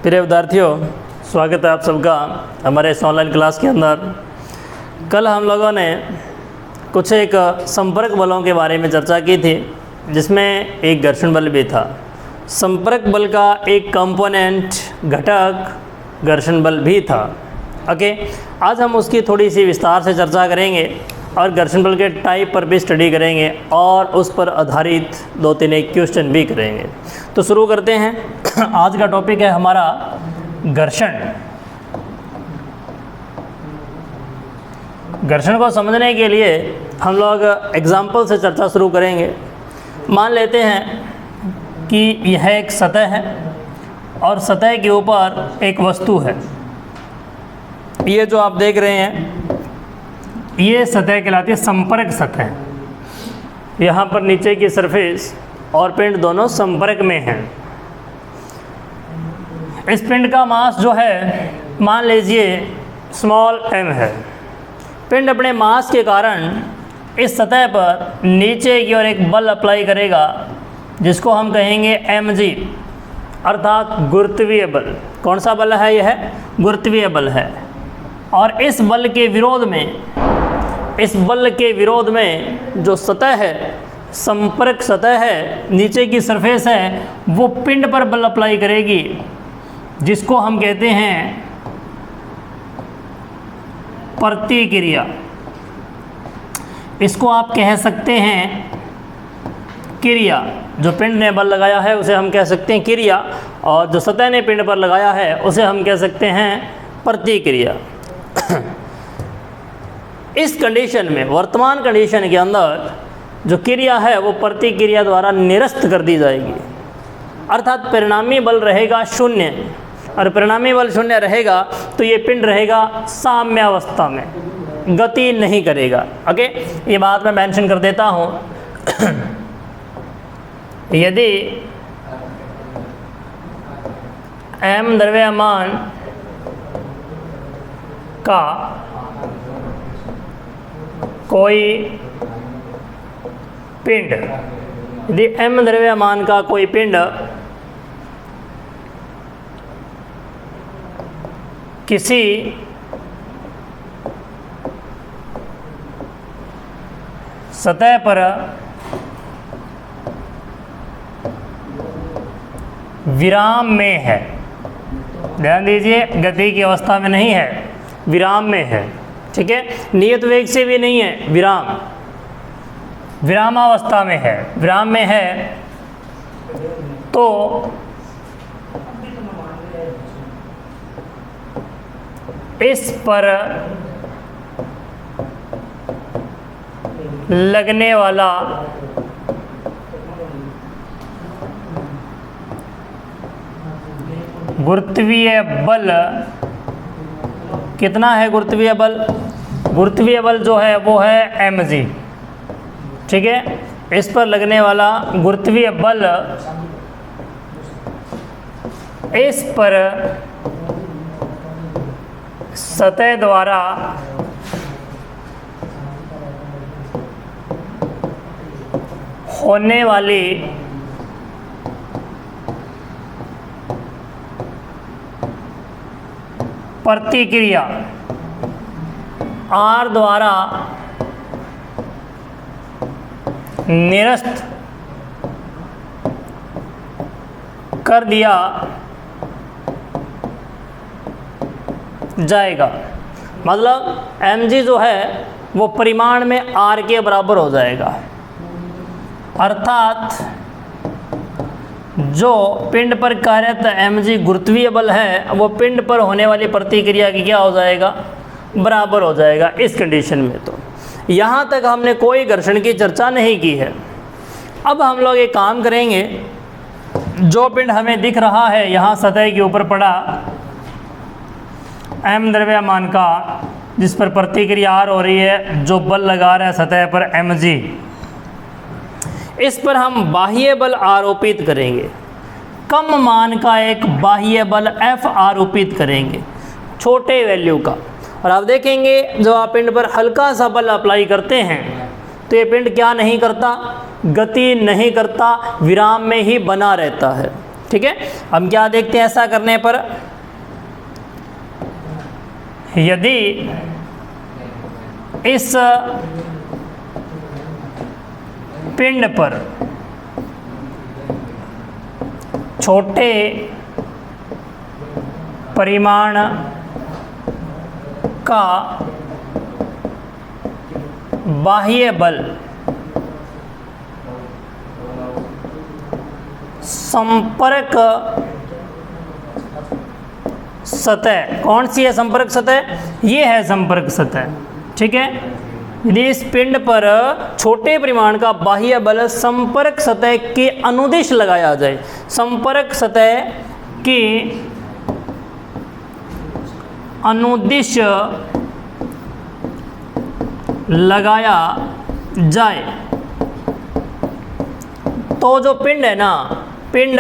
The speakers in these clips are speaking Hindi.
प्रिय विद्यार्थियों, स्वागत है आप सबका हमारे इस ऑनलाइन क्लास के अंदर। कल हम लोगों ने कुछ एक संपर्क बलों के बारे में चर्चा की थी, जिसमें एक घर्षण बल भी था। संपर्क बल का एक कंपोनेंट घटक घर्षण बल भी था। ओके, आज हम उसकी थोड़ी सी विस्तार से चर्चा करेंगे और घर्षण बल के टाइप पर भी स्टडी करेंगे और उस पर आधारित 2-3 एक क्वेश्चन भी करेंगे। तो शुरू करते हैं। आज का टॉपिक है हमारा घर्षण। घर्षण को समझने के लिए हम लोग एग्जाम्पल से चर्चा शुरू करेंगे। मान लेते हैं कि यह एक सतह है और सतह के ऊपर एक वस्तु है। ये जो आप देख रहे हैं, ये सतह कहलाती है संपर्क सतह। यहाँ पर नीचे की सरफेस और पिंड दोनों संपर्क में हैं। इस पिंड का मास जो है, मान लीजिए स्मॉल m है। पिंड अपने मास के कारण इस सतह पर नीचे की ओर एक बल अप्लाई करेगा, जिसको हम कहेंगे mg, अर्थात गुरुत्वीय बल। कौन सा बल है? यह गुरुत्वीय बल है। और इस बल के विरोध में जो सतह है, संपर्क सतह है, नीचे की सरफेस है, वो पिंड पर बल अप्लाई करेगी, जिसको हम कहते हैं प्रतिक्रिया। इसको आप कह सकते हैं क्रिया। जो पिंड ने बल लगाया है उसे हम कह सकते हैं क्रिया, और जो सतह ने पिंड पर लगाया है उसे हम कह सकते हैं प्रतिक्रिया। इस कंडीशन में, वर्तमान कंडीशन के अंदर जो क्रिया है वो प्रतिक्रिया द्वारा निरस्त कर दी जाएगी, अर्थात परिणामी बल रहेगा शून्य। और परिणामी बल शून्य रहेगा तो ये पिंड रहेगा साम्यावस्था में, गति नहीं करेगा। ओके, ये बात मैं मेंशन कर देता हूँ। यदि m द्रव्यमान का कोई पिंड, यदि m द्रव्यमान का कोई पिंड किसी सतह पर विराम में है, ध्यान दीजिए, गति की अवस्था में नहीं है, विराम में है, ठीक है, नियत वेग से भी नहीं है, विरामावस्था में है, विराम में है, तो इस पर लगने वाला गुरुत्वीय बल कितना है? गुरुत्वीय बल जो है वो है mg, ठीक है। इस पर लगने वाला गुरुत्वीय बल इस पर सतह द्वारा होने वाली प्रतिक्रिया R द्वारा निरस्त कर दिया जाएगा। मतलब mg जो है वो परिमाण में R के बराबर हो जाएगा, अर्थात जो पिंड पर कार्यरत mg गुरुत्वीय बल है वो पिंड पर होने वाली प्रतिक्रिया की क्या हो जाएगा? बराबर हो जाएगा। इस कंडीशन में तो यहाँ तक हमने कोई घर्षण की चर्चा नहीं की है। अब हम लोग एक काम करेंगे, जो पिंड हमें दिख रहा है यहाँ सतह के ऊपर पड़ा m द्रव्यमान का, जिस पर प्रतिक्रिया R हो रही है, जो बल लगा रहा है सतह पर mg, इस पर हम बाह्य बल आरोपित करेंगे। कम मान का एक बाह्य बल F आरोपित करेंगे, छोटे वैल्यू का। और आप देखेंगे जब आप पिंड पर हल्का सा बल अप्लाई करते हैं तो ये पिंड क्या नहीं करता? गति नहीं करता, विराम में ही बना रहता है। ठीक है, हम क्या देखते हैं ऐसा करने पर, यदि इस पिंड पर छोटे परिमाण का बाह्य बल संपर्क सतह, कौन सी है संपर्क सतह, ये है संपर्क सतह, ठीक है। यदि इस पिंड पर छोटे परिमाण का बाह्य बल संपर्क सतह के अनुदिश लगाया जाए, संपर्क सतह के अनुदिश लगाया जाए, तो जो पिंड है ना, पिंड,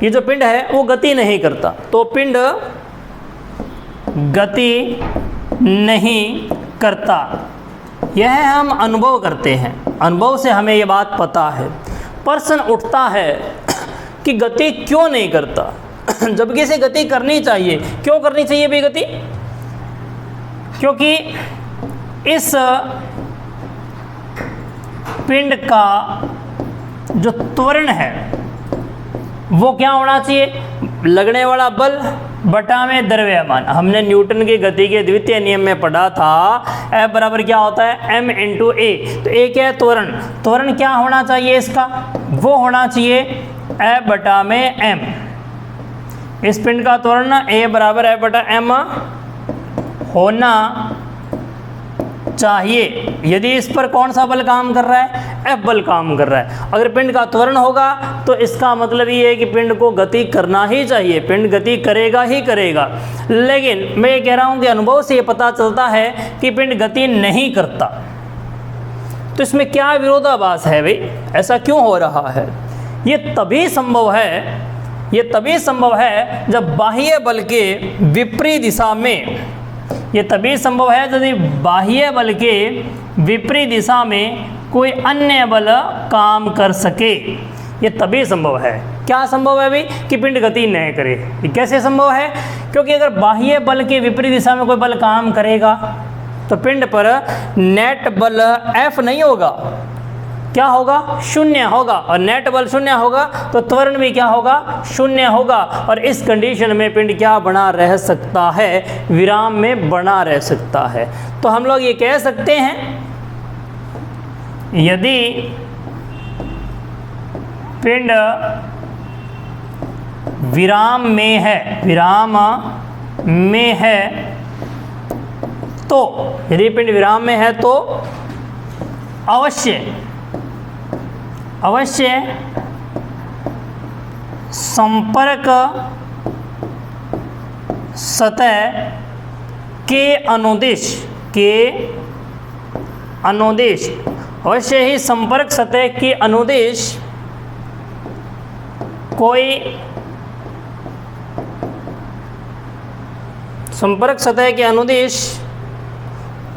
ये जो पिंड है वो गति नहीं करता, तो पिंड गति नहीं करता। यह हम अनुभव करते हैं, अनुभव से हमें ये बात पता है। प्रश्न उठता है कि गति क्यों नहीं करता, जबकि इसे गति करनी चाहिए। क्यों करनी चाहिए भी गति? क्योंकि इस पिंड का जो त्वरण है वो क्या होना चाहिए, लगने वाला बल बटा में द्रव्यमान। हमने न्यूटन की गति के द्वितीय नियम में पढ़ा था, F बराबर क्या होता है, m इंटू ए। तो ए क्या है, त्वरण। त्वरण क्या होना चाहिए इसका, वो होना चाहिए F बटा में m। इस पिंड का त्वरण a बराबर F बटा m होना चाहिए। यदि इस पर कौन सा बल काम कर रहा है, F बल काम कर रहा है। अगर पिंड का त्वरण होगा तो इसका मतलब ये है कि पिंड को गति करना ही चाहिए, पिंड गति करेगा ही करेगा। लेकिन मैं ये कह रहा हूँ कि अनुभव से ये पता चलता है कि पिंड गति नहीं करता। तो इसमें क्या विरोधाभास है भाई, ऐसा क्यों हो रहा है? ये तभी संभव है, ये तभी संभव है जब बाह्य बल के विपरीत दिशा में, ये तभी संभव है यदि बाह्य बल के विपरीत दिशा में कोई अन्य बल काम कर सके। ये तभी संभव है। क्या संभव है भाई, कि पिंड गति नहीं करे। ये कैसे संभव है? क्योंकि अगर बाह्य बल के विपरीत दिशा में कोई बल काम करेगा तो पिंड पर नेट बल F नहीं होगा, क्या होगा, शून्य होगा। और नेट बल शून्य होगा तो त्वरण भी क्या होगा, शून्य होगा। और इस कंडीशन में पिंड क्या बना रह सकता है, विराम में बना रह सकता है। तो हम लोग ये कह सकते हैं, यदि पिंड विराम में है, विराम में है तो, यदि पिंड विराम में है तो अवश्य संपर्क सतह के अनुदिश अवश्य ही संपर्क सतह के अनुदिश कोई, संपर्क सतह के अनुदिश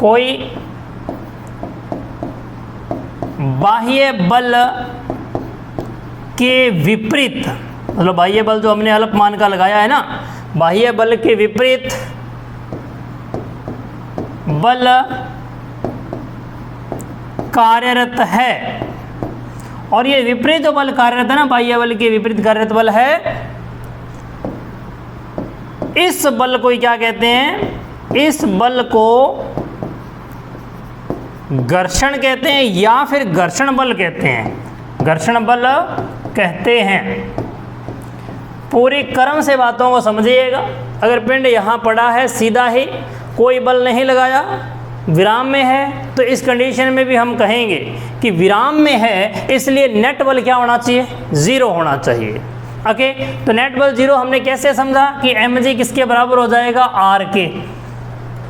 कोई बाह्य बल के विपरीत, मतलब बाह्य बल जो हमने अल्प मान का लगाया है ना, बाह्य बल के विपरीत बल कार्यरत है। और ये विपरीत बल कार्यरत है ना, बाह्य बल के विपरीत कार्यरत बल है, इस बल को क्या कहते हैं, इस बल को घर्षण कहते हैं या फिर घर्षण बल कहते हैं, घर्षण बल कहते हैं। पूरी क्रम से बातों को समझिएगा। अगर पिंड यहाँ पड़ा है सीधा ही, कोई बल नहीं लगाया, विराम में है, तो इस कंडीशन में भी हम कहेंगे कि विराम में है, इसलिए नेट बल क्या होना चाहिए, ज़ीरो होना चाहिए। ओके, तो नेट बल जीरो हमने कैसे समझा कि mg किसके बराबर हो जाएगा, r के।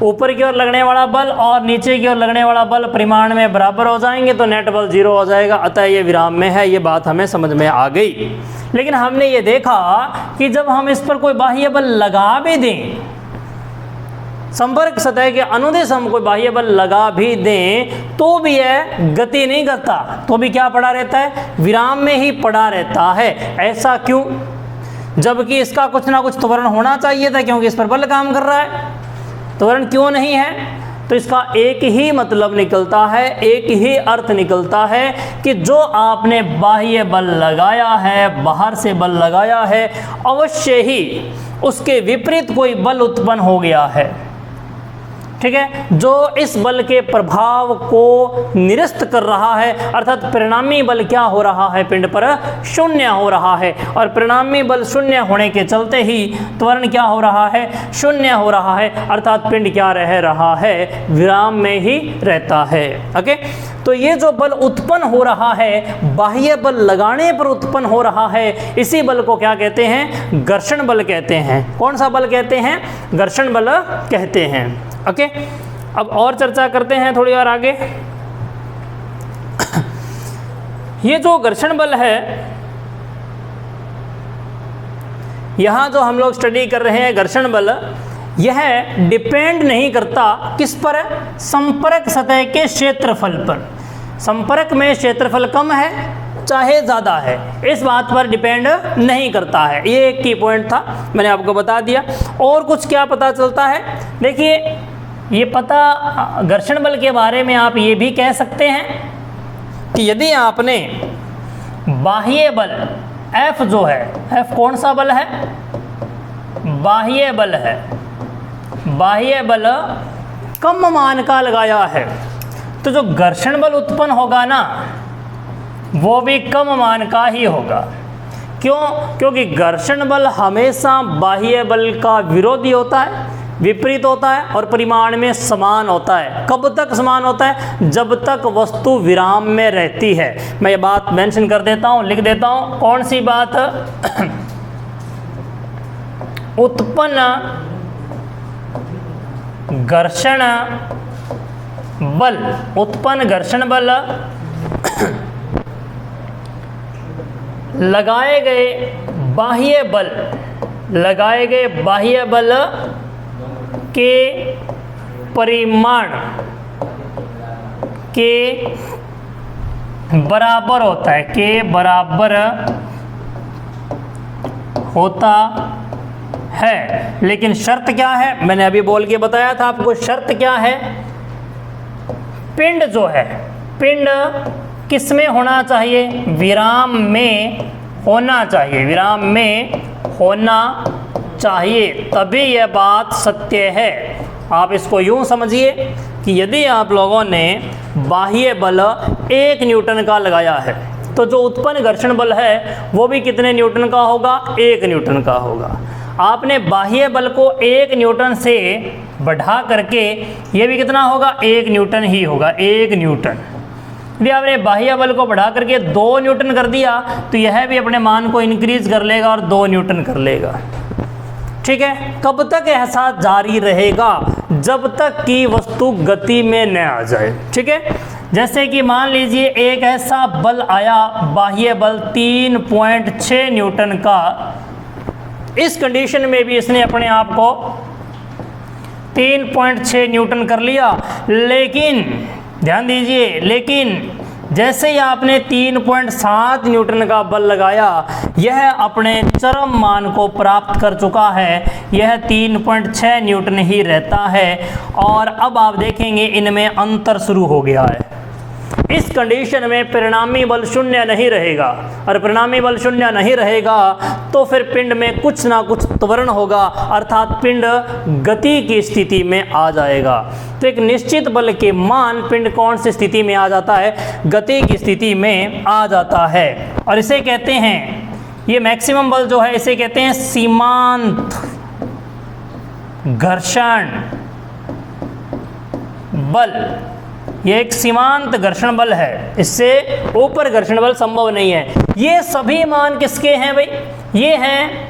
ऊपर की ओर लगने वाला बल और नीचे की ओर लगने वाला बल परिमाण में बराबर हो जाएंगे तो नेट बल जीरो हो जाएगा। अतः ये विराम में है, ये बात हमें समझ में आ गई। लेकिन हमने ये देखा कि जब हम इस पर कोई बाह्य बल लगा भी दें, संपर्क सतह के अनुदिश हम कोई बाह्य बल लगा भी दें, तो भी यह गति नहीं करता, तो भी क्या पड़ा रहता है, विराम में ही पड़ा रहता है। ऐसा क्यों? जबकि इसका कुछ ना कुछ त्वरण होना चाहिए था, क्योंकि इस पर बल काम कर रहा है। त्वरण क्यों नहीं है? तो इसका एक ही मतलब निकलता है, एक ही अर्थ निकलता है कि जो आपने बाह्य बल लगाया है, बाहर से बल लगाया है, अवश्य ही उसके विपरीत कोई बल उत्पन्न हो गया है। ठीक है, जो इस बल के प्रभाव को निरस्त कर रहा है, अर्थात परिणामी बल क्या हो रहा है, पिंड पर शून्य हो रहा है। और परिणामी बल शून्य होने के चलते ही त्वरण क्या हो रहा है, शून्य हो रहा है, अर्थात पिंड क्या रह रहा है, विराम में ही रहता है। ओके, तो ये जो बल उत्पन्न हो रहा है, बाह्य बल लगाने पर उत्पन्न हो रहा है, इसी बल को क्या कहते हैं, घर्षण बल कहते हैं। कौन सा बल कहते हैं? घर्षण बल कहते हैं। ओके, अब और चर्चा करते हैं थोड़ी और आगे। ये जो घर्षण बल है, यहाँ जो हम लोग स्टडी कर रहे हैं घर्षण बल, यह डिपेंड नहीं करता किस पर, संपर्क सतह के क्षेत्रफल पर। संपर्क में क्षेत्रफल कम है चाहे ज़्यादा है, इस बात पर डिपेंड नहीं करता है। ये एक की पॉइंट था, मैंने आपको बता दिया। और कुछ क्या पता चलता है, देखिए ये पता, घर्षण बल के बारे में आप ये भी कह सकते हैं कि यदि आपने बाह्य बल F जो है, F कौन सा बल है, बाह्य बल है, बाह्य बल कम मान का लगाया है, तो जो घर्षण बल उत्पन्न होगा ना, वो भी कम मान का ही होगा। क्यों? क्योंकि घर्षण बल हमेशा बाह्य बल का विरोधी होता है, विपरीत होता है और परिमाण में समान होता है। कब तक समान होता है? जब तक वस्तु विराम में रहती है। मैं ये बात मेंशन कर देता हूँ, लिख देता हूँ। कौन सी बात? उत्पन्न घर्षण बल, उत्पन्न घर्षण बल लगाए गए बाह्य बल, लगाए गए बाह्य बल के परिमाण के बराबर होता है, के बराबर होता है। लेकिन शर्त क्या है? मैंने अभी बोल के बताया था आपको, शर्त क्या है? पिंड जो है, पिंड किस में होना चाहिए? विराम में होना चाहिए, विराम में होना चाहिए, तभी यह बात सत्य है। आप इसको यूं समझिए कि यदि आप लोगों ने बाह्य बल 1 न्यूटन का लगाया है, तो जो उत्पन्न घर्षण बल है वो भी कितने न्यूटन का होगा? 1 न्यूटन का होगा। आपने बाह्य बल को 1 न्यूटन से बढ़ा करके, ये भी कितना होगा? 1 न्यूटन ही होगा, 1 न्यूटन। यदि आपने बाह्य बल को बढ़ा करके 2 न्यूटन कर दिया, तो यह भी अपने मान को इंक्रीज कर लेगा और 2 न्यूटन कर लेगा। ठीक है, कब तक ऐसा जारी रहेगा? जब तक कि वस्तु गति में न आ जाए। ठीक है, जैसे कि मान लीजिए एक ऐसा बल आया, बाह्य बल 3.6 न्यूटन का, इस कंडीशन में भी इसने अपने आप को 3.6 न्यूटन कर लिया। लेकिन ध्यान दीजिए, लेकिन जैसे ही आपने 3.7 न्यूटन का बल लगाया, यह अपने चरम मान को प्राप्त कर चुका है, यह 3.6 न्यूटन ही रहता है। और अब आप देखेंगे इनमें अंतर शुरू हो गया है। इस कंडीशन में परिणामी बल शून्य नहीं रहेगा, और परिणामी बल शून्य नहीं रहेगा तो फिर पिंड में कुछ ना कुछ त्वरण होगा, अर्थात पिंड गति की स्थिति में आ जाएगा। तो एक निश्चित बल के मान पिंड कौन सी स्थिति में आ जाता है? गति की स्थिति में आ जाता है। और इसे कहते हैं, ये मैक्सिमम बल जो है इसे कहते हैं सीमांत घर्षण बल। ये एक सीमांत घर्षण बल है, इससे ऊपर घर्षण बल संभव नहीं है। ये सभी मान किसके हैं भाई? ये हैं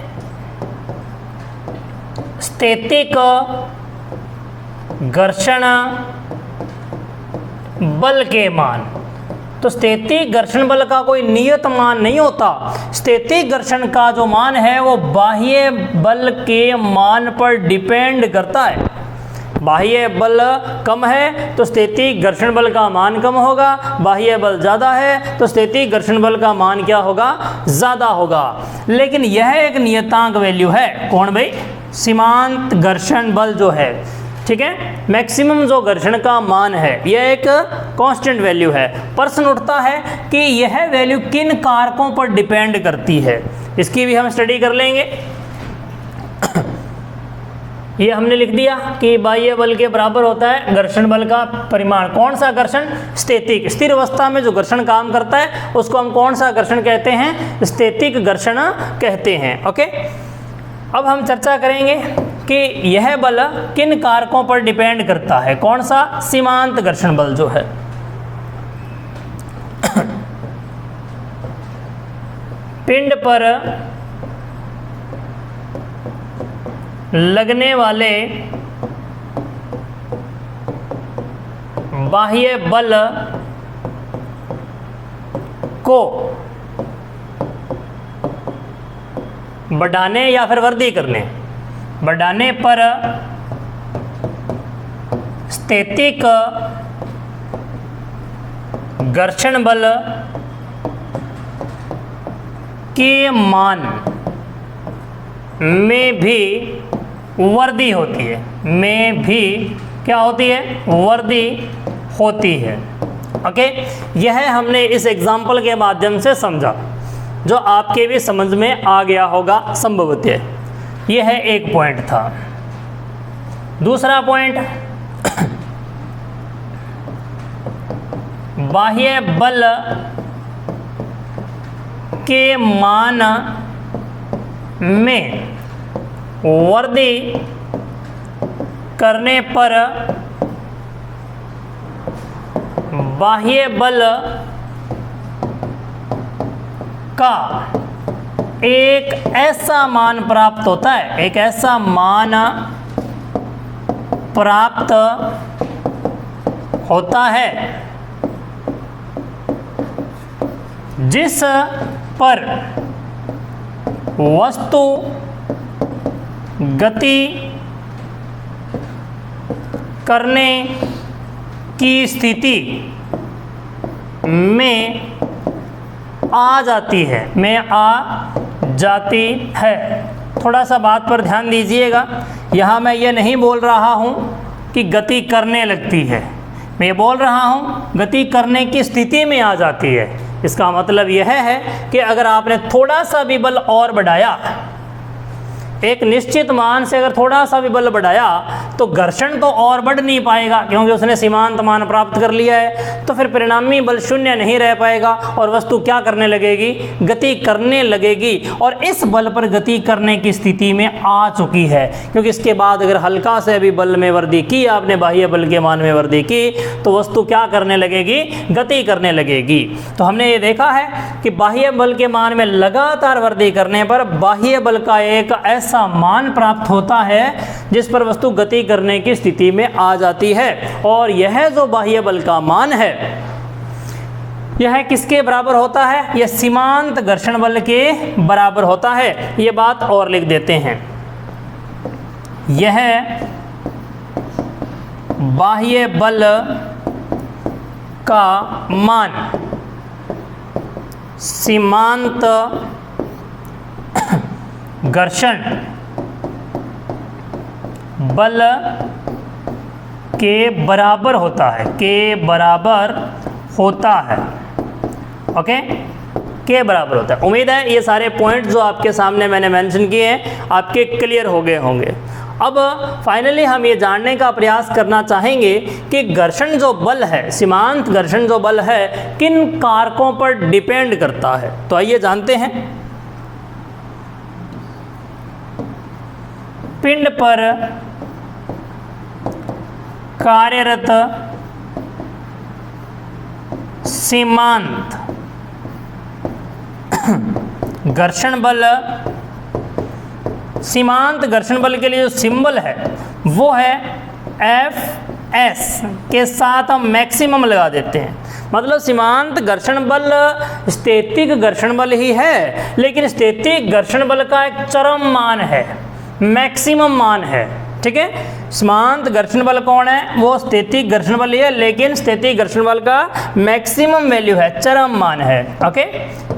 स्थैतिक घर्षण बल के मान। तो स्थैतिक घर्षण बल का कोई नियत मान नहीं होता। स्थैतिक घर्षण का जो मान है वो बाह्य बल के मान पर डिपेंड करता है। बाह्य बल कम है तो स्थैतिक घर्षण बल का मान कम होगा, बाह्य बल ज़्यादा है तो स्थैतिक घर्षण बल का मान क्या होगा, ज़्यादा होगा। लेकिन यह एक नियतांक वैल्यू है, कौन भाई, सीमांत घर्षण बल जो है, ठीक है, मैक्सिमम जो घर्षण का मान है यह एक कांस्टेंट वैल्यू है। प्रश्न उठता है कि यह वैल्यू किन कारकों पर डिपेंड करती है, इसकी भी हम स्टडी कर लेंगे। ये हमने लिख दिया कि बाह्य बल के बराबर होता है घर्षण बल का परिमाण। कौन सा घर्षण, स्थैतिक, स्थिर अवस्था में जो घर्षण काम करता है उसको हम कौन सा घर्षण कहते हैं, स्थैतिक घर्षण कहते हैं। ओके, अब हम चर्चा करेंगे कि यह बल किन कारकों पर डिपेंड करता है, कौन सा, सीमांत घर्षण बल जो है। पिंड पर लगने वाले बाह्य बल को बढ़ाने या फिर वृद्धि करने, बढ़ाने पर स्थैतिक घर्षण बल के मान में भी वृद्धि होती है, में भी क्या होती है, वृद्धि होती है। ओके, यह हमने इस एग्जाम्पल के माध्यम से समझा, जो आपके भी समझ में आ गया होगा संभवतः। यह है एक पॉइंट था। दूसरा पॉइंट, बाह्य बल के मान में वृद्धि करने पर बाह्य बल का एक ऐसा मान प्राप्त होता है, एक ऐसा मान प्राप्त होता है जिस पर वस्तु गति करने की स्थिति में आ जाती है, में आ जाती है। थोड़ा सा बात पर ध्यान दीजिएगा, यहाँ मैं ये नहीं बोल रहा हूँ कि गति करने लगती है, मैं ये बोल रहा हूँ गति करने की स्थिति में आ जाती है। इसका मतलब यह है कि अगर आपने थोड़ा सा भी बल और बढ़ाया, एक निश्चित मान से अगर थोड़ा सा भी बल बढ़ाया तो घर्षण तो और बढ़ नहीं पाएगा, क्योंकि उसने सीमांत मान प्राप्त कर लिया है। तो फिर परिणामी बल शून्य नहीं रह पाएगा और वस्तु क्या करने लगेगी, गति करने लगेगी। और इस बल पर गति करने की स्थिति में आ चुकी है, क्योंकि इसके बाद अगर हल्का से भी बल में वृद्धि की आपने, बाह्य बल के मान में वृद्धि की, तो वस्तु क्या करने लगेगी, गति करने लगेगी। तो हमने ये देखा है कि बाह्य बल के मान में लगातार वृद्धि करने पर बाह्य बल का एक ऐसा मान प्राप्त होता है जिस पर वस्तु गति करने की स्थिति में आ जाती है। और यह जो बाह्य बल का मान है यह किसके बराबर होता है, यह सीमांत घर्षण बल के बराबर होता है। यह बात और लिख देते हैं, यह बाह्य बल का मान सीमांत घर्षण बल के बराबर होता है, के बराबर होता है। ओके, के बराबर होता है। उम्मीद है ये सारे पॉइंट जो आपके सामने मैंने मेंशन किए हैं आपके क्लियर हो गए होंगे। अब फाइनली हम ये जानने का प्रयास करना चाहेंगे कि घर्षण जो बल है, सीमांत घर्षण जो बल है, किन कारकों पर डिपेंड करता है। तो आइए जानते हैं। पिंड पर कार्यरत सीमांत घर्षण बल, सीमांत घर्षण बल के लिए जो सिंबल है वो है Fs के साथ हम मैक्सिमम लगा देते हैं। मतलब सीमांत घर्षण बल स्थैतिक घर्षण बल ही है, लेकिन स्थैतिक घर्षण बल का एक चरम मान है, मैक्सिमम मान है। ठीक है। सीमांत घर्षण बल कौन है? वो स्थैतिक घर्षण बल ही है, लेकिन स्थैतिक घर्षण बल का मैक्सिमम वैल्यू है, चरम मान है। ओके,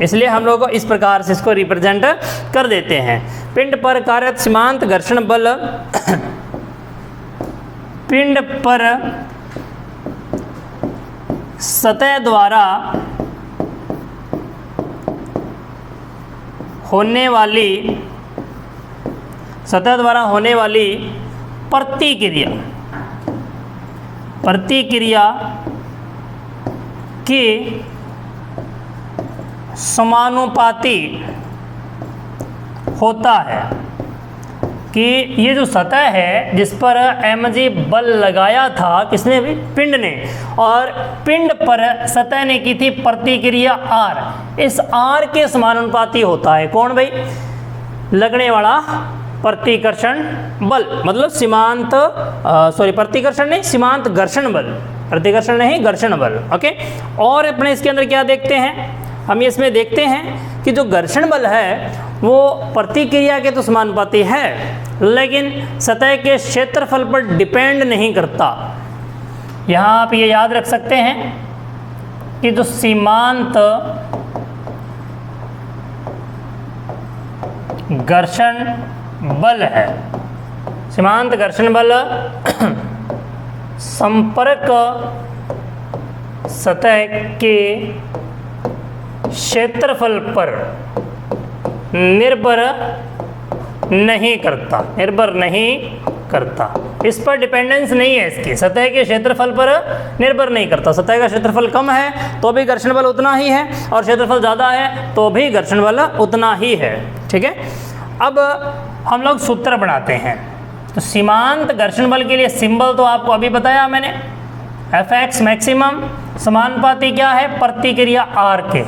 इसलिए हम लोग इस प्रकार से इसको रिप्रेजेंट कर देते हैं। पिंड पर कार्यरत सीमांत घर्षण बल पिंड पर सतह द्वारा होने वाली प्रतिक्रिया के समानुपाती होता है कि ये जो सतह है जिस पर mg बल लगाया था, किसने भी? पिंड ने, और पिंड पर सतह ने की थी प्रतिक्रिया r, इस r के समानुपाती होता है। कौन भाई? लगने वाला प्रतिकर्षण बल, मतलब प्रतिकर्षण नहीं, सीमांत घर्षण बल, प्रतिकर्षण नहीं घर्षण बल। ओके, और अपने इसके अंदर क्या देखते हैं? हम इसमें देखते हैं कि जो घर्षण बल है वो प्रतिक्रिया के तो समानुपाती है, लेकिन सतह के क्षेत्रफल पर डिपेंड नहीं करता। यहाँ आप ये याद रख सकते हैं कि जो सीमांत घर्षण बल है, सीमांत घर्षण बल संपर्क सतह के क्षेत्रफल पर निर्भर नहीं करता, इस पर डिपेंडेंस नहीं है इसकी, सतह के क्षेत्रफल पर निर्भर नहीं करता। सतह का क्षेत्रफल कम है तो भी घर्षण बल उतना ही है, और क्षेत्रफल ज़्यादा है तो भी घर्षण बल उतना ही है। ठीक है, अब हम लोग सूत्र बनाते हैं। तो सीमांत घर्षण बल के लिए सिंबल तो आपको अभी बताया मैंने, Fx मैक्सिमम समानुपाती क्या है? प्रतिक्रिया r के।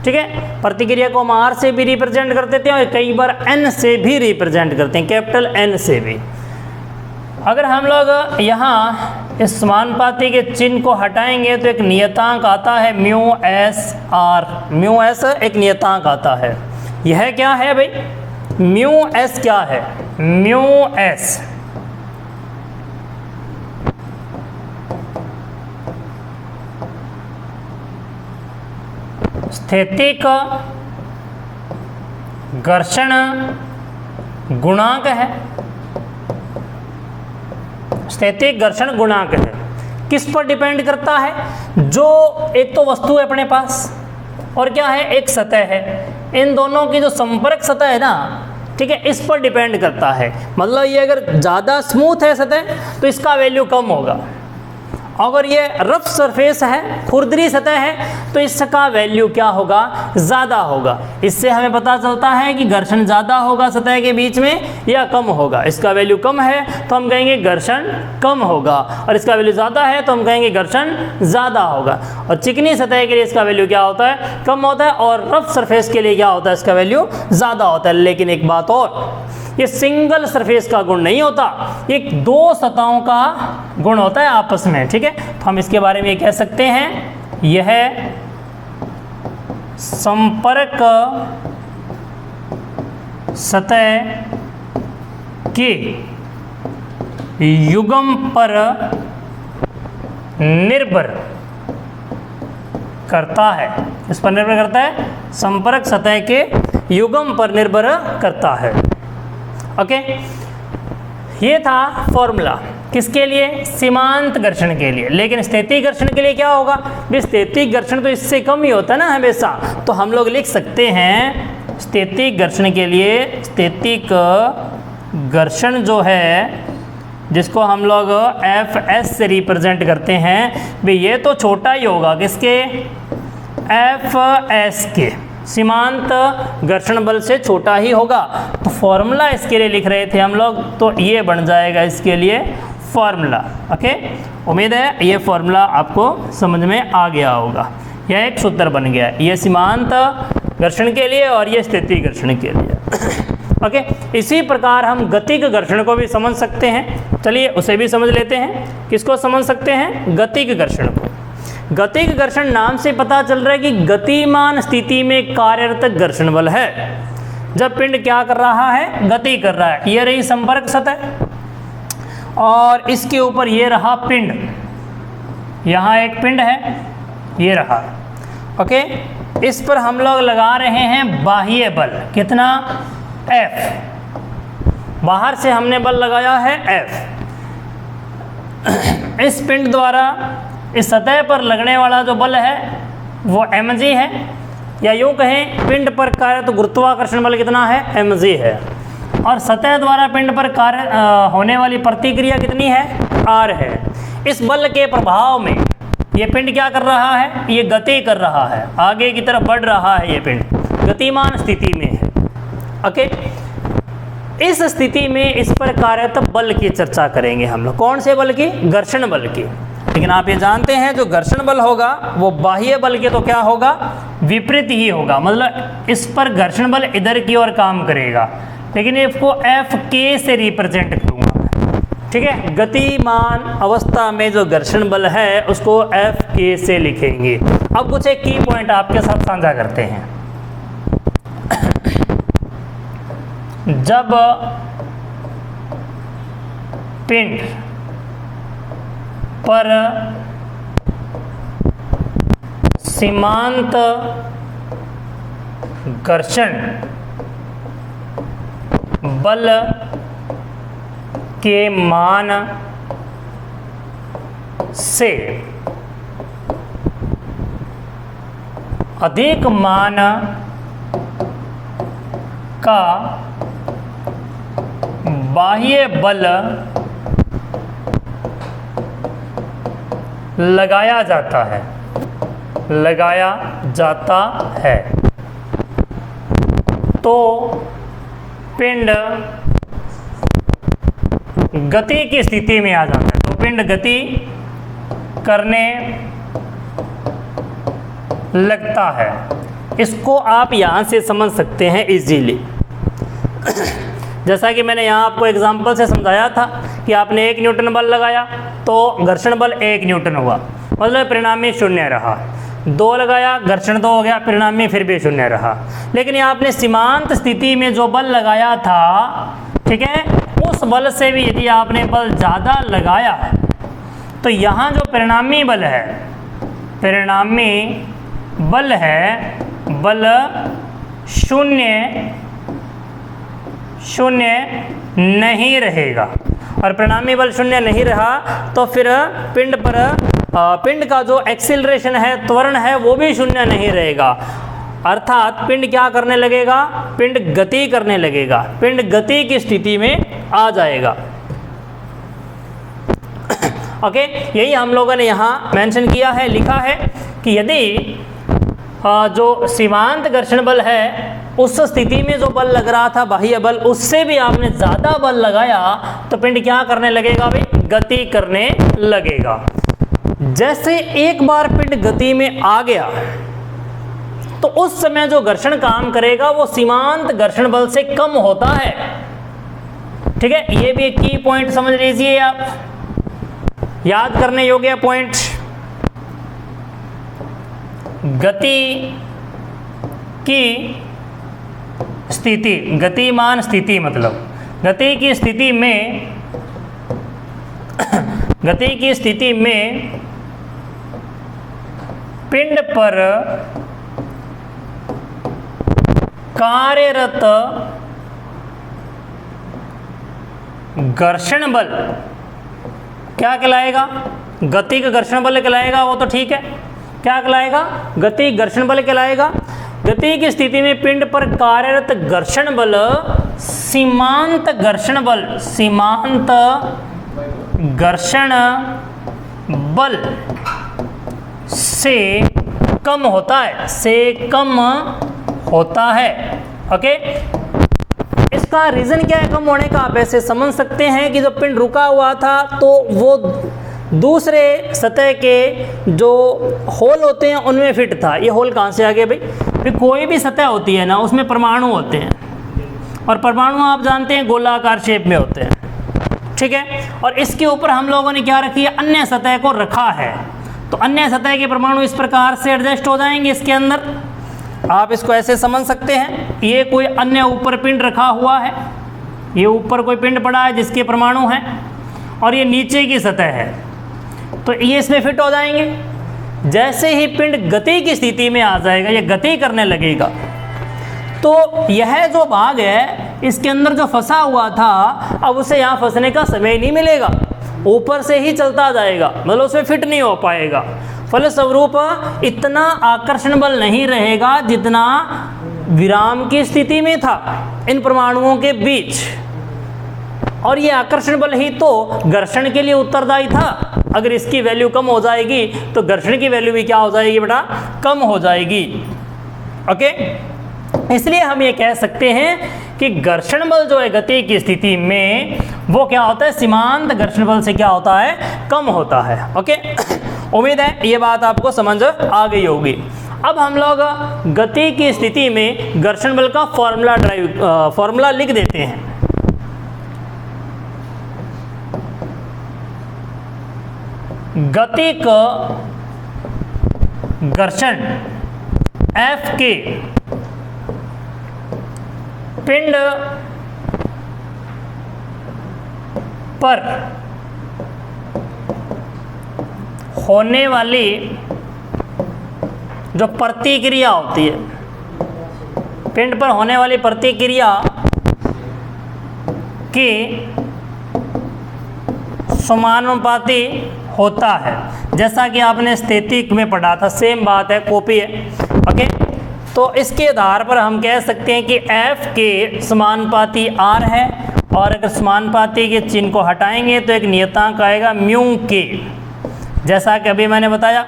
ठीक है, प्रतिक्रिया को हम r से भी रिप्रेजेंट कर देते हैं और कई बार n से भी रिप्रेजेंट करते हैं, कैपिटल N से भी। अगर हम लोग यहाँ इस समानुपाती के चिन्ह को हटाएंगे तो एक नियतांक आता है mu S R, mu S एक नियतांक आता है। यह क्या है भाई? म्यू एस क्या है? म्यू एस स्थैतिक घर्षण गुणांक है, स्थैतिक घर्षण गुणांक है। किस पर डिपेंड करता है? जो एक तो वस्तु है अपने पास और क्या है? एक सतह है, इन दोनों की जो संपर्क सतह है ना, ठीक है, इस पर डिपेंड करता है। मतलब ये अगर ज़्यादा स्मूथ है सतह तो इसका वैल्यू कम होगा, अगर ये रफ सरफेस है, खुरदरी सतह है, तो इसका वैल्यू क्या होगा? ज़्यादा होगा। इससे हमें पता चलता है कि घर्षण ज़्यादा होगा सतह के बीच में या कम होगा। इसका वैल्यू कम है तो हम कहेंगे घर्षण कम होगा, और इसका वैल्यू ज़्यादा है तो हम कहेंगे घर्षण ज़्यादा होगा। और चिकनी सतह के लिए इसका वैल्यू क्या होता है? कम होता है, और रफ सरफेस के लिए क्या होता है? इसका वैल्यू ज़्यादा होता है। लेकिन एक बात और, ये सिंगल सरफेस का गुण नहीं होता, ये दो सतहों का गुण होता है आपस में। ठीक है, तो हम इसके बारे में ये कह सकते हैं, यह संपर्क सतह के युग्म पर निर्भर करता है। इस पर निर्भर करता है, संपर्क सतह के युग्म पर निर्भर करता है। ओके, ये था फॉर्मूला किसके लिए? सीमांत घर्षण के लिए। लेकिन स्थैतिक घर्षण के लिए क्या होगा? स्थैतिक घर्षण तो इससे कम ही होता है ना हमेशा, तो हम लोग लिख सकते हैं स्थैतिक घर्षण के लिए, स्थैतिक घर्षण जो है जिसको हम लोग Fs से रिप्रेजेंट करते हैं, भाई ये तो छोटा ही होगा किसके? Fs के, सीमांत घर्षण बल से छोटा ही होगा। तो फॉर्मूला इसके लिए लिख रहे थे हम लोग, तो ये बन जाएगा इसके लिए फॉर्मूला। ओके, उम्मीद है ये फॉर्मूला आपको समझ में आ गया होगा। यह एक सूत्र बन गया, ये सीमांत घर्षण के लिए और ये स्थैतिक घर्षण के लिए। ओके, इसी प्रकार हम गतिक घर्षण को भी समझ सकते हैं। चलिए उसे भी समझ लेते हैं। किसको समझ सकते हैं? गतिक घर्षण को। गतिक घर्षण नाम से पता चल रहा है कि गतिमान स्थिति में कार्यरत घर्षण बल है। जब पिंड क्या कर रहा है? गति कर रहा है। ये रही संपर्क सतह, और इसके ऊपर ये रहा पिंड, यहाँ एक पिंड है, ये रहा। ओके, इस पर हम लोग लगा रहे हैं बाह्य बल, कितना? F। बाहर से हमने बल लगाया है F। इस पिंड द्वारा इस सतह पर लगने वाला जो बल है वो mg है, या यूँ कहें पिंड पर कार्यरत गुरुत्वाकर्षण बल कितना है? mg है। और सतह द्वारा पिंड पर कार्य होने वाली प्रतिक्रिया कितनी है? r है। इस बल के प्रभाव में ये पिंड क्या कर रहा है? ये गति कर रहा है, आगे की तरफ बढ़ रहा है, ये पिंड गतिमान स्थिति में है। ओके, इस स्थिति में इस पर कार्यरत बल की चर्चा करेंगे हम लोग। कौन से बल की? घर्षण बल की। लेकिन आप ये जानते हैं जो घर्षण बल होगा वो बाह्य बल के तो क्या होगा? विपरीत ही होगा। मतलब इस पर घर्षण बल इधर की ओर काम करेगा, लेकिन इसको Fk से रिप्रेजेंट करूँगा, ठीक है। गतिमान अवस्था में जो घर्षण बल है उसको Fk से लिखेंगे। अब कुछ एक की पॉइंट आपके साथ साझा करते हैं। जब पिंड पर सीमांत घर्षण बल के मान से अधिक मान का बाह्य बल लगाया जाता है, तो पिंड गति की स्थिति में आ जाता है। तो पिंड गति करने लगता है। इसको आप यहाँ से समझ सकते हैं इजीली। जैसा कि मैंने यहाँ आपको एग्जांपल से समझाया था कि आपने 1 न्यूटन बल लगाया तो घर्षण बल 1 न्यूटन हुआ, मतलब परिणामी 0 रहा। 2 लगाया, घर्षण 2 हो गया, परिणामी फिर भी 0 रहा। लेकिन यहाँ आपने सीमांत स्थिति में जो बल लगाया था, ठीक है, उस बल से भी यदि आपने बल ज़्यादा लगाया तो यहाँ जो परिणामी बल है, बल 0 नहीं रहेगा। और परिणामी बल 0 नहीं रहा तो फिर पिंड का जो एक्सीलरेशन है, त्वरण है, वो भी 0 नहीं रहेगा। अर्थात पिंड क्या करने लगेगा? पिंड गति करने लगेगा, पिंड गति की स्थिति में आ जाएगा। ओके, यही हम लोगों ने यहाँ मेंशन किया है, लिखा है कि यदि जो सीमांत घर्षण बल है उस स्थिति में जो बल लग रहा था बाह्य बल, उससे भी आपने ज़्यादा बल लगाया तो पिंड क्या करने लगेगा भाई? गति करने लगेगा। जैसे एक बार पिंड गति में आ गया तो उस समय जो घर्षण काम करेगा वो सीमांत घर्षण बल से कम होता है, ठीक है। ये भी एक की पॉइंट समझ लीजिए आप, याद करने योग्य पॉइंट। गति की स्थिति, गतिमान स्थिति, मतलब गति की स्थिति में पिंड पर कार्यरत घर्षण बल क्या कहलाएगा? गति का घर्षण बल कहलाएगा, वो तो ठीक है। क्या कहलाएगा? गति घर्षण बल कहलाएगा। गति की स्थिति में पिंड पर कार्यरत घर्षण बल सीमांत घर्षण बल से कम होता है, ओके। इसका रीज़न क्या है कम होने का? आप ऐसे समझ सकते हैं कि जब पिंड रुका हुआ था तो वो दूसरे सतह के जो होल होते हैं उनमें फिट था। ये होल कहाँ से आ गए भाई? फिर कोई भी सतह होती है ना, उसमें परमाणु होते हैं, और परमाणु आप जानते हैं गोलाकार शेप में होते हैं, ठीक है। और इसके ऊपर हम लोगों ने क्या रखी है? अन्य सतह को रखा है। तो अन्य सतह के परमाणु इस प्रकार से एडजस्ट हो जाएंगे इसके अंदर। आप इसको ऐसे समझ सकते हैं, ये कोई अन्य ऊपर पिंड रखा हुआ है, ये ऊपर कोई पिंड पड़ा है जिसके परमाणु हैं, और ये नीचे की सतह है, तो ये इसमें फिट हो जाएंगे। जैसे ही पिंड गति की स्थिति में आ जाएगा, ये गति करने लगेगा, तो यह जो भाग है इसके अंदर जो फंसा हुआ था, अब उसे यहाँ फंसने का समय नहीं मिलेगा, ऊपर से ही चलता जाएगा, मतलब उसमें फिट नहीं हो पाएगा। फलस्वरूप इतना आकर्षण बल नहीं रहेगा जितना विराम की स्थिति में था इन परमाणुओं के बीच, और ये आकर्षण बल ही तो घर्षण के लिए उत्तरदायी था। अगर इसकी वैल्यू कम हो जाएगी तो घर्षण की वैल्यू भी क्या हो जाएगी बेटा, कम हो जाएगी। ओके, इसलिए हम ये कह सकते हैं कि घर्षण बल जो है गति की स्थिति में वो क्या होता है, सीमांत घर्षण बल से क्या होता है, कम होता है। ओके, उम्मीद है ये बात आपको समझ आ गई होगी। अब हम लोग गति की स्थिति में घर्षण बल का फॉर्मूला लिख देते हैं। गतिक घर्षण F के पिंड पर होने वाली जो प्रतिक्रिया होती है, पिंड पर होने वाली प्रतिक्रिया के समानुपाती होता है, जैसा कि आपने स्थैतिक में पढ़ा था, सेम बात है, कॉपी है। ओके, तो इसके आधार पर हम कह सकते हैं कि F के समानुपाती R है, और अगर समानुपाती के चिन्ह को हटाएंगे तो एक नियतांक आएगा म्यू के, जैसा कि अभी मैंने बताया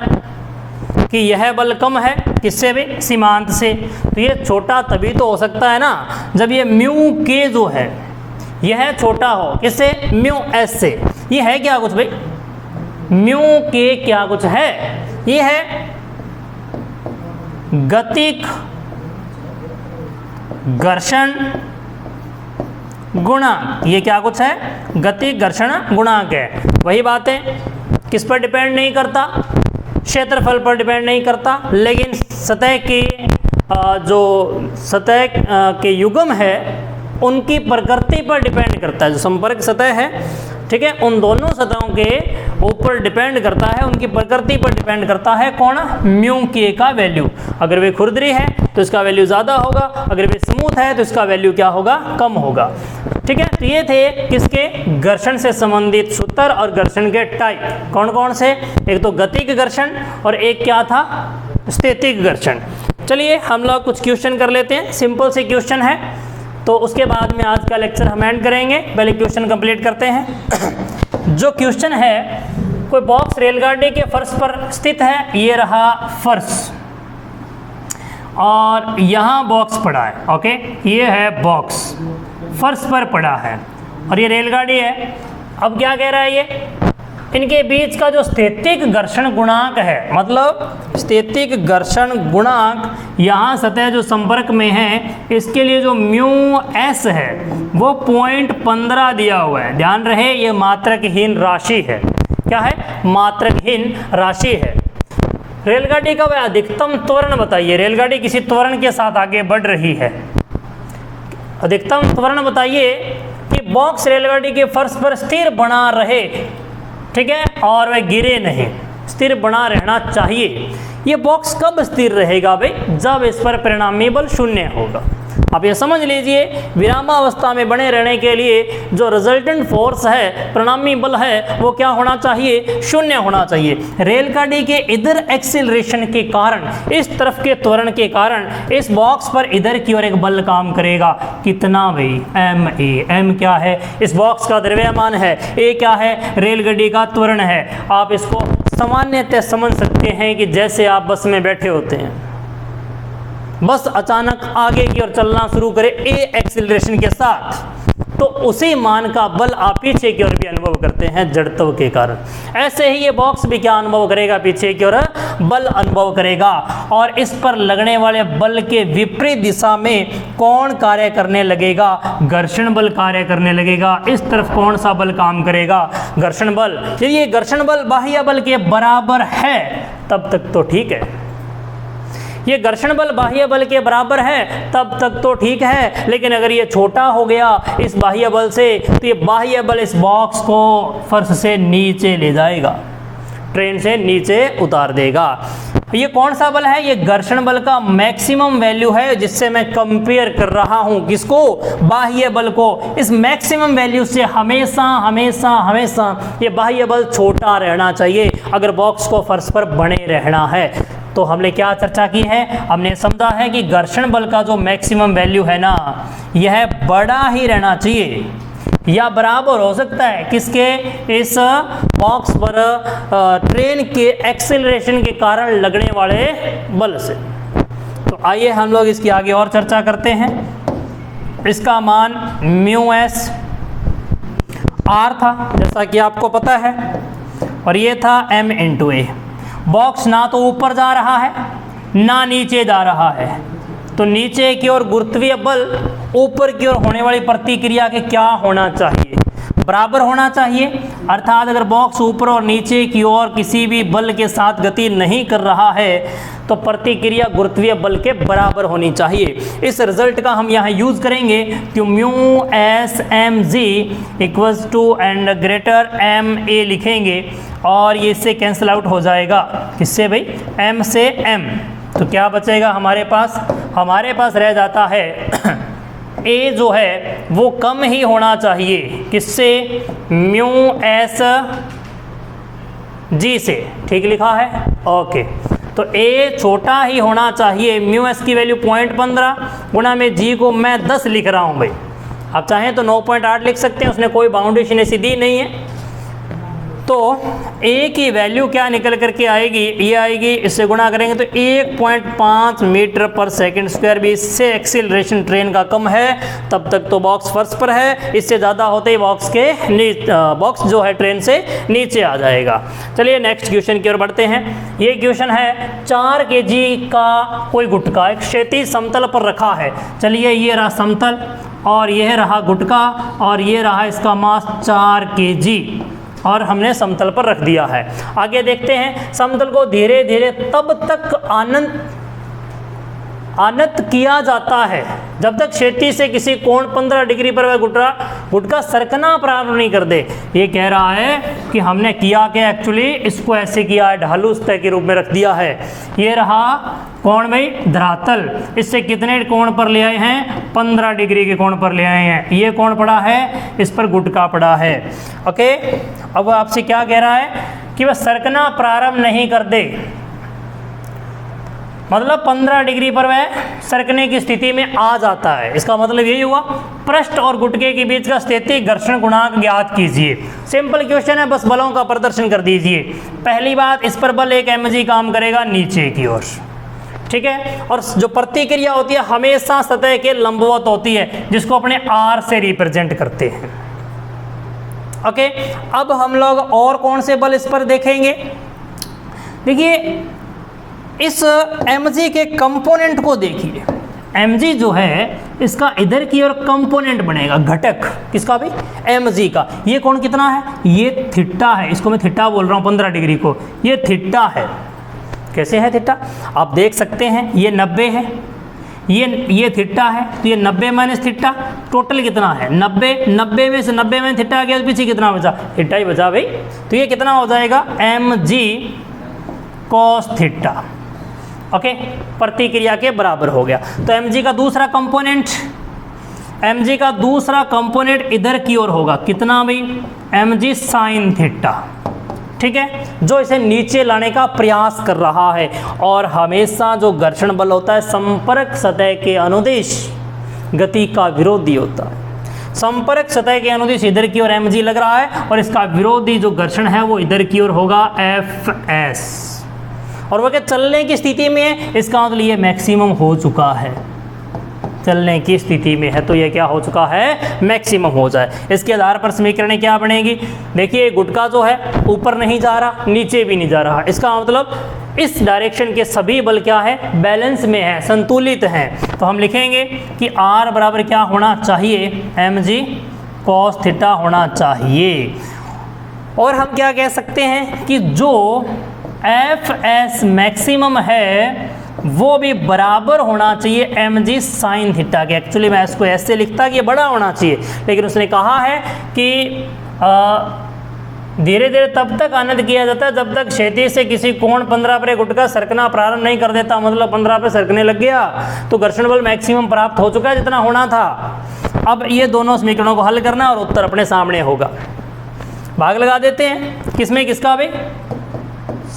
कि यह बल कम है किससे भी, सीमांत से, तो ये छोटा तभी तो हो सकता है ना जब ये म्यू के जो है यह छोटा हो, किससे, म्यू एस से। ये है क्या कुछ भाई, म्यू के क्या कुछ है, ये है गतिक घर्षण गुणांक। ये क्या कुछ है, गतिक घर्षण गुणांक है। वही बात है, किस पर डिपेंड नहीं करता, क्षेत्रफल पर डिपेंड नहीं करता, लेकिन सतह की जो सतह के युग्म है उनकी प्रकृति पर डिपेंड करता है। जो संपर्क सतह है, ठीक है, उन दोनों सतहों के ऊपर डिपेंड करता है, उनकी प्रकृति पर डिपेंड करता है कौन, म्यू के का वैल्यू। अगर वे खुरदरी है तो इसका वैल्यू ज़्यादा होगा, अगर वे स्मूथ है तो इसका वैल्यू क्या होगा, कम होगा। ठीक है, तो ये थे किसके, घर्षण से संबंधित सूत्र और घर्षण के टाइप कौन कौन से, एक तो गतिक घर्षण और एक क्या था, स्थैतिक घर्षण। चलिए हम लोग कुछ क्वेश्चन कर लेते हैं, सिंपल से क्वेश्चन है, तो उसके बाद में आज का लेक्चर हम एंड करेंगे। पहले क्वेश्चन कंप्लीट करते हैं। जो क्वेश्चन है, कोई बॉक्स रेलगाड़ी के फर्श पर स्थित है, ये रहा फर्श और यहाँ बॉक्स पड़ा है। ओके, ये है बॉक्स, फर्श पर पड़ा है और ये रेलगाड़ी है। अब क्या कह रहा है ये, इनके बीच का जो स्थैतिक घर्षण गुणांक है, मतलब स्थैतिक घर्षण गुणांक यहाँ सतह जो संपर्क में है इसके लिए जो म्यू एस है वो 0.15 दिया हुआ है। ध्यान रहे ये मात्रकहीन राशि है। क्या है, मात्रकहीन राशि है। रेलगाड़ी का वह अधिकतम त्वरण बताइए, रेलगाड़ी किसी त्वरण के साथ आगे बढ़ रही है, अधिकतम त्वरण बताइए कि बॉक्स रेलगाड़ी के फर्श पर स्थिर बना रहे, ठीक है, और वह गिरे नहीं, स्थिर बना रहना चाहिए। ये बॉक्स कब स्थिर रहेगा भाई, जब इस पर परिणामी बल शून्य होगा। आप ये समझ लीजिए, विरामावस्था में बने रहने के लिए जो रिजल्टेंट फोर्स है, परिणामी बल है, वो क्या होना चाहिए, शून्य होना चाहिए। रेलगाड़ी के इधर एक्सीलरेशन के कारण, इस तरफ के त्वरण के कारण इस बॉक्स पर इधर की ओर एक बल काम करेगा। कितना भाई, एम ए। एम क्या है, इस बॉक्स का द्रव्यमान है, ए क्या है, रेलगाड़ी का त्वरण है। आप इसको सामान्यतः समझ सकते हैं कि जैसे आप बस में बैठे होते हैं, बस अचानक आगे की ओर चलना शुरू करे ए एक्सीलरेशन के साथ, तो उसी मान का बल आप पीछे की ओर भी अनुभव करते हैं जड़त्व के कारण। ऐसे ही ये बॉक्स भी क्या अनुभव करेगा, पीछे की ओर बल अनुभव करेगा, और इस पर लगने वाले बल के विपरीत दिशा में कौन कार्य करने लगेगा, घर्षण बल कार्य करने लगेगा। इस तरफ कौन सा बल काम करेगा, घर्षण बल। यदि ये घर्षण बल बाह्य बल के बराबर है तब तक तो ठीक है, ये घर्षण बल बाह्य बल के बराबर है तब तक तो ठीक है, लेकिन अगर ये छोटा हो गया इस बाह्य बल से तो ये बाह्य बल इस बॉक्स को फर्श से नीचे ले जाएगा, ट्रेन से नीचे उतार देगा। ये कौन सा बल है? ये घर्षण बल का मैक्सिमम वैल्यू है, जिससे मैं कंपेयर कर रहा हूं किसको? बाह्य बल को। इस मैक्सिमम वैल्यू से हमेशा हमेशा हमेशा ये बाह्य बल छोटा रहना चाहिए अगर बॉक्स को फर्श पर बने रहना है। तो हमने क्या चर्चा की है? हमने समझा है कि घर्षण बल का जो मैक्सिमम वैल्यू है ना, यह बड़ा ही रहना चाहिए या बराबर हो सकता है किसके? इस बॉक्स पर ट्रेन के एक्सेलरेशन के कारण लगने वाले बल से। तो आइए हम लोग इसकी आगे और चर्चा करते हैं। इसका मान म्यू एस आर था जैसा कि आपको पता है, और ये था m इंटू ए। बॉक्स ना तो ऊपर जा रहा है ना नीचे जा रहा है, तो नीचे की ओर गुरुत्वीय बल ऊपर की ओर होने वाली प्रतिक्रिया के क्या होना चाहिए? बराबर होना चाहिए। अर्थात अगर बॉक्स ऊपर और नीचे की ओर किसी भी बल के साथ गति नहीं कर रहा है तो प्रतिक्रिया गुरुत्वीय बल के बराबर होनी चाहिए। इस रिजल्ट का हम यहाँ यूज करेंगे कि mu S M G equals to and greater M A लिखेंगे, और ये इससे कैंसिल आउट हो जाएगा। किससे भाई? m से m। तो क्या बचेगा हमारे पास? हमारे पास रह जाता है a जो है वो कम ही होना चाहिए किससे? म्यू एस जी से। ठीक लिखा है? ओके। तो a छोटा ही होना चाहिए। म्यू एस की वैल्यू 0.15 गुणा में g को मैं 10 लिख रहा हूँ भाई। आप चाहें तो 9.8 लिख सकते हैं, उसने कोई बाउंडेशन ऐसी दी नहीं है। तो a की वैल्यू क्या निकल करके आएगी? ये आएगी, इससे गुणा करेंगे तो 1.5 मीटर पर सेकंड स्क्वायर। भी इससे एक्सीलरेशन ट्रेन का कम है तब तक तो बॉक्स फर्श पर है, इससे ज़्यादा होते ही बॉक्स जो है ट्रेन से नीचे आ जाएगा। चलिए नेक्स्ट क्वेश्चन की ओर बढ़ते हैं। ये क्वेश्चन है 4 kg का कोई गुटका एक क्षैतिज समतल पर रखा है। चलिए ये रहा समतल और यह रहा गुटका और ये रहा इसका मास 4 kg और हमने समतल पर रख दिया है। आगे देखते हैं। समतल को धीरे धीरे तब तक आनत किया जाता है जब तक क्षैतिज से किसी कोण 15 डिग्री पर वह गुटका सरकना प्रारंभ नहीं कर दे। ये कह रहा है कि हमने किया क्या? एक्चुअली इसको ऐसे किया है, ढालू सतह के रूप में रख दिया है। ये रहा कोण भाई धरातल, इससे कितने कोण पर ले आए हैं? 15 डिग्री के कोण पर ले आए हैं। ये कोण पड़ा है, इस पर गुटका पड़ा है। ओके, अब आपसे क्या कह रहा है कि वह सरकना प्रारंभ नहीं कर दे, मतलब 15 डिग्री पर वह सरकने की स्थिति में आ जाता है। इसका मतलब यही हुआ पृष्ठ और गुटके के बीच का स्थितिक घर्षण गुणांक ज्ञात कीजिए। सिंपल क्वेश्चन है, बस बलों का प्रदर्शन कर दीजिए। पहली बात, इस पर बल एक mg काम करेगा नीचे की ओर, ठीक है, और जो प्रतिक्रिया होती है हमेशा सतह के लंबवत होती है, जिसको अपने r से रिप्रेजेंट करते हैं। ओके, अब हम लोग और कौन से बल इस पर देखेंगे? देखिए इस mg के कंपोनेंट को देखिए। mg जो है इसका इधर की ओर कंपोनेंट बनेगा, घटक किसका भी? mg का। ये कोण कितना है? ये थीटा है, इसको मैं थीटा बोल रहा हूँ 15 डिग्री को। ये थीटा है। कैसे है थीटा? आप देख सकते हैं, ये 90 है, ये थीटा है, तो ये 90 माइनस थीटा, टोटल कितना है? 90 में से 90 में थीटा गया तो पीछे कितना बचा? थीटा ही बचा भाई। तो ये कितना हो जाएगा? mg cos theta. ओके, प्रतिक्रिया के बराबर हो गया। तो mg का दूसरा कंपोनेंट इधर की ओर होगा, कितना भाई? mg sin थीटा, ठीक है, जो इसे नीचे लाने का प्रयास कर रहा है। और हमेशा जो घर्षण बल होता है संपर्क सतह के अनुदिश गति का विरोधी होता है। संपर्क सतह के अनुदिश इधर की ओर mg लग रहा है और इसका विरोधी जो घर्षण है वो इधर की ओर होगा fs, और वह चलने की स्थिति में है, इसका मतलब ये मैक्सिमम हो चुका है, चलने की स्थिति में है, तो ये क्या हो चुका है? मैक्सिमम हो जाए। इसके आधार पर समीकरण क्या बनेगी? देखिए गुटका जो है ऊपर नहीं जा रहा, नीचे भी नहीं जा रहा, इसका मतलब इस डायरेक्शन के सभी बल क्या है? बैलेंस में है, संतुलित हैं। तो हम लिखेंगे कि R बराबर क्या होना चाहिए? mg cos थीटा होना चाहिए। और हम क्या कह सकते हैं कि जो fs मैक्सिमम है वो भी बराबर होना चाहिए mg sin थीटा के। एक्चुअली मैं इसको ऐसे लिखता कि ये बड़ा होना चाहिए, लेकिन उसने कहा है कि धीरे धीरे तब तक आनंद किया जाता है जब तक क्षैतिज से किसी कोण 15 पर गुटका सरकना प्रारंभ नहीं कर देता। मतलब 15 पे सरकने लग गया तो घर्षण बल मैक्सिमम प्राप्त हो चुका है जितना होना था। अब ये दोनों समीकरणों को हल करना और उत्तर अपने सामने होगा। भाग लगा देते हैं, किसमें किसका भाई?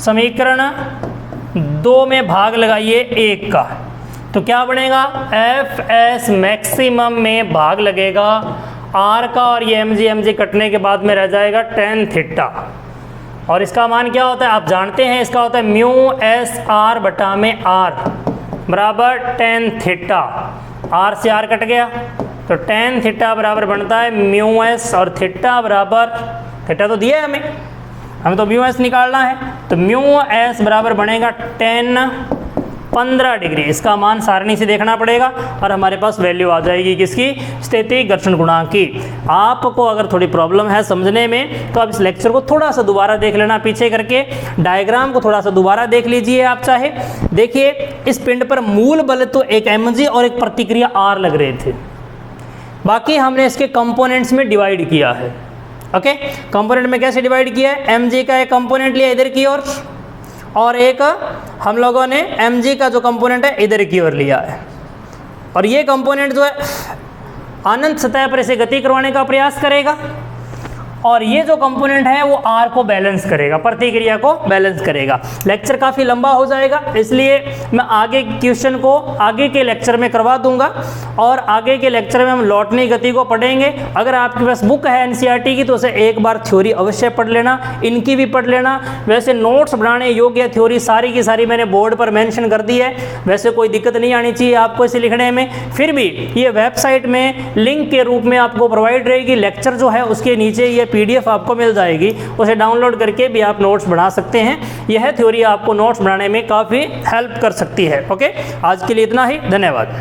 समीकरण 2 में भाग लगाइए 1 का, तो क्या बनेगा? एफ एस मैक्सिमम में भाग लगेगा आर का, और ये mg कटने के बाद में रह जाएगा tan थीटा, और इसका मान क्या होता है आप जानते हैं, इसका होता है म्यू एस आर बटा में आर बराबर tan थीटा। आर से आर कट गया तो tan थीटा बराबर बनता है म्यू एस, और थीटा बराबर, थीटा तो दिया है हमें तो म्यू एस निकालना है, तो म्यू एस बराबर बनेगा tan 15 डिग्री। इसका मान सारणी से देखना पड़ेगा और हमारे पास वैल्यू आ जाएगी किसकी? स्थैतिक घर्षण गुणांक की। आपको अगर थोड़ी प्रॉब्लम है समझने में तो आप इस लेक्चर को थोड़ा सा दोबारा देख लेना, पीछे करके डायग्राम को थोड़ा सा दोबारा देख लीजिए आप चाहे। देखिए इस पिंड पर मूल बल तो एक mg और एक प्रतिक्रिया r लग रहे थे, बाकी हमने इसके कंपोनेंट्स में डिवाइड किया है। ओके, कंपोनेंट में कैसे डिवाइड किया है? mg का एक कंपोनेंट लिया इधर की ओर, और एक हम लोगों ने mg का जो कंपोनेंट है इधर की ओर लिया है, और ये कंपोनेंट जो है अनंत सतह पर इसे गति करवाने का प्रयास करेगा, और ये जो कंपोनेंट है वो r को बैलेंस करेगा, प्रतिक्रिया को बैलेंस करेगा। लेक्चर काफ़ी लंबा हो जाएगा, इसलिए मैं आगे क्वेश्चन को आगे के लेक्चर में करवा दूंगा, और आगे के लेक्चर में हम लौटनी गति को पढ़ेंगे। अगर आपके पास बुक है एनसीईआरटी की तो उसे एक बार थ्योरी अवश्य पढ़ लेना, इनकी भी पढ़ लेना। वैसे नोट्स बनाने योग्य थ्योरी सारी की सारी मैंने बोर्ड पर मेंशन कर दी है, वैसे कोई दिक्कत नहीं आनी चाहिए आपको इसे लिखने में। फिर भी ये वेबसाइट में लिंक के रूप में आपको प्रोवाइड रहेगी, लेक्चर जो है उसके नीचे ये PDF आपको मिल जाएगी, उसे डाउनलोड करके भी आप नोट्स बना सकते हैं। यह थ्योरी आपको नोट्स बनाने में काफ़ी हेल्प कर सकती है। ओके, आज के लिए इतना ही, धन्यवाद।